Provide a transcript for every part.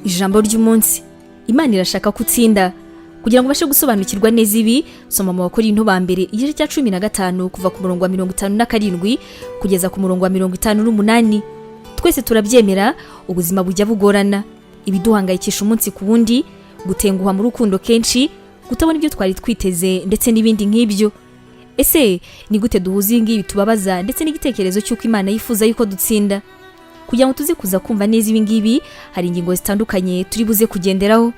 Ijambo ry'umunsi. Imana irashaka ko utsinda. Kugira ngo ubashe gusobanukirwa neza ibi, soma mu Bakorinto ba mbere igice cya 15 kuva ku murongo wa 57 kugeza ku murongo wa 58. Twese turabyemera, ubuzima bujya bugorana, ibiduhangayikisha umunsi ku wundi, gutenguha mu rukundo kenshi, kutabona ibyo twari twiteze ndetse n'ibindi nk'ibyo. Ese ni gute duhuza ibi tubabaza ndetse n'igitekerezo cy'uko Imana yifuza yuko dutsinda? Kugira ngo tuze kuza kumva neza ibi ngibi, hari ingingo zitandukanye turi buze kugenderaho.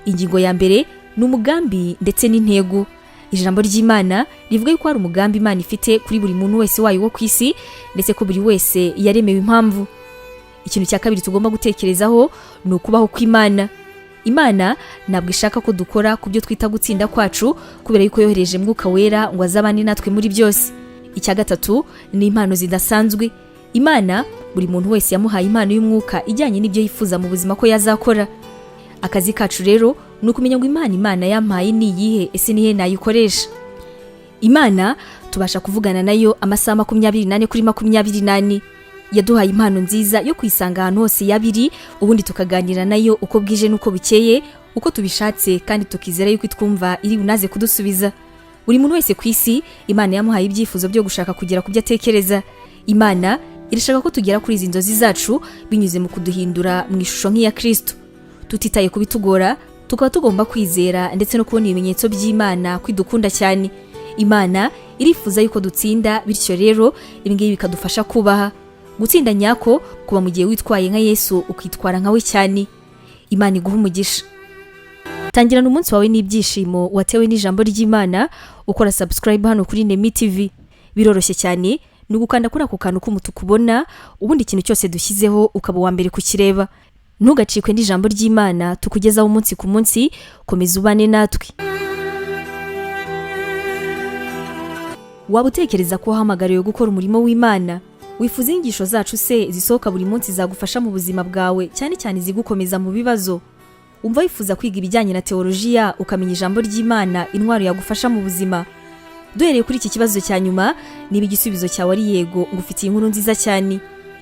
Ingingo ya mbere ni umugambi ndetse n'intego. Ijambo ry'Imana rivuga yuko hari umugambi Imana ifite kuri buri muntu wese wayo wo kwisi, ndetse ko buri wese yaremewe impamvu. Ikintu cya kabiri tugomba gutekerezaho ni ukubaho kw'Imana. Imana ntabwo ishaka ko dukora ku byo twita gutsinda kwacu, kubera yuko yohereje Mwuka Wera ngo azabane natwe muri byose. Icya gatatu ni impano zidasanzwe. Imana buri muntu wese yamuhaye impano y'umwuka ijyanye n'ibyo yifuza mu buzima ko yazakora. Akazi kacu rero ni ukumenya ngo Imana yampaye ni iyihe, ese nihe nayikoresha. Imana tubasha kuvugana nayo amasaha 24 kuri 24. Yaduhaye impano nziza yo kwisanga ahantu hose yabiri, ubundi tukaganira nayo uko bwije n'uko bukeye, uko tubishatse, kandi tukizera yuko twumva iri bunaze kudusubiza. Buri muntu wese ku isi Imana yamuhaye ibyifuzo byo gushaka kugera ku byo atekereza. Imana irashaka ko tugera kuri izi nzozi zacu binyuze mu kuduhindura mu ishusho nk'iya Kristo. Tutitaye kubitugora, tukaba tugomba kwizera ndetse no kubona ibimenyetso by'Imana kwidukunda cyane. Imana irifuza yuko dutsinda, bityo rero ibingibi bikadufasha kubaha gutsinda nyako, kuba mu gihe witwaye nka Yesu ukitwara nkawe cyane. Imana iguha umugisha. Tangirana umunsi wawe n'ibyishimo watewe n'ijambo ry'Imana, ukora subscribe hano kuri NEMI TV. Biroroshye cyane, ni gukanda kuri ako kantu k'umutuku ubona, ubundi ikintu cyose dushyizeho ukaba wa mbere kukireba. Ntugacikwe n'ijambo ry'Imana tukugezaho umunsi ku munsi. Komeza ubane natwe. Waba utekereza ko wahamagariwe gukora umurimo w'Imana? Wifuza inyigisho zacu se zisohoka buri munsi zagufasha mu buzima bwawe, cyane cyane zigukomeza mu bibazo? Umva wifuza kwiga ibijyanye na teolojiya, ukamenya ijambo ry'Imana, intwaro yagufasha mu buzima? Duhereye kuri iki kibazo cya nyuma, niba igisubizo cyawe ari yego, ngufitiye inkuru nziza cyane.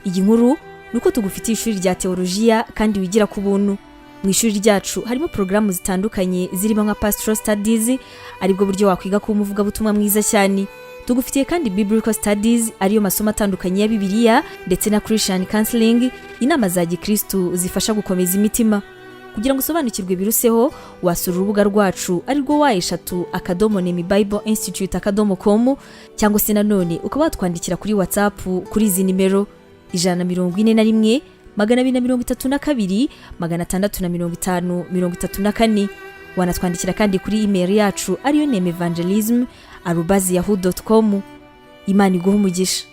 Iyi nkuru nuko tugufitiye ishuri rya teolojiya kandi wigira ku buntu. Mu ishuri ryacu harimo porogaramu zitandukanye zirimo nka pastoral studies, aribwo buryo wakwiga kuba umuvugabutumwa mwiza cyane. Tugufitiye kandi biblical studies, ariyo masomo atandukanye ya Bibiliya, ndetse na Christian counseling, inama za Gikristo zifasha gukomeza imitima. Kugira ngo usobanukirwe biruseho, wasura urubuga rwacu arirwo wa@nemibibleinstitute.com, cyangwa se nanone ukaba watwandikira kuri WhatsApp kuri izi nimero 141 232 650 34. Wanatwandikira kandi kuri email yacu ariyo nemevangelism@yahoo.com. Imana iguha umugisha.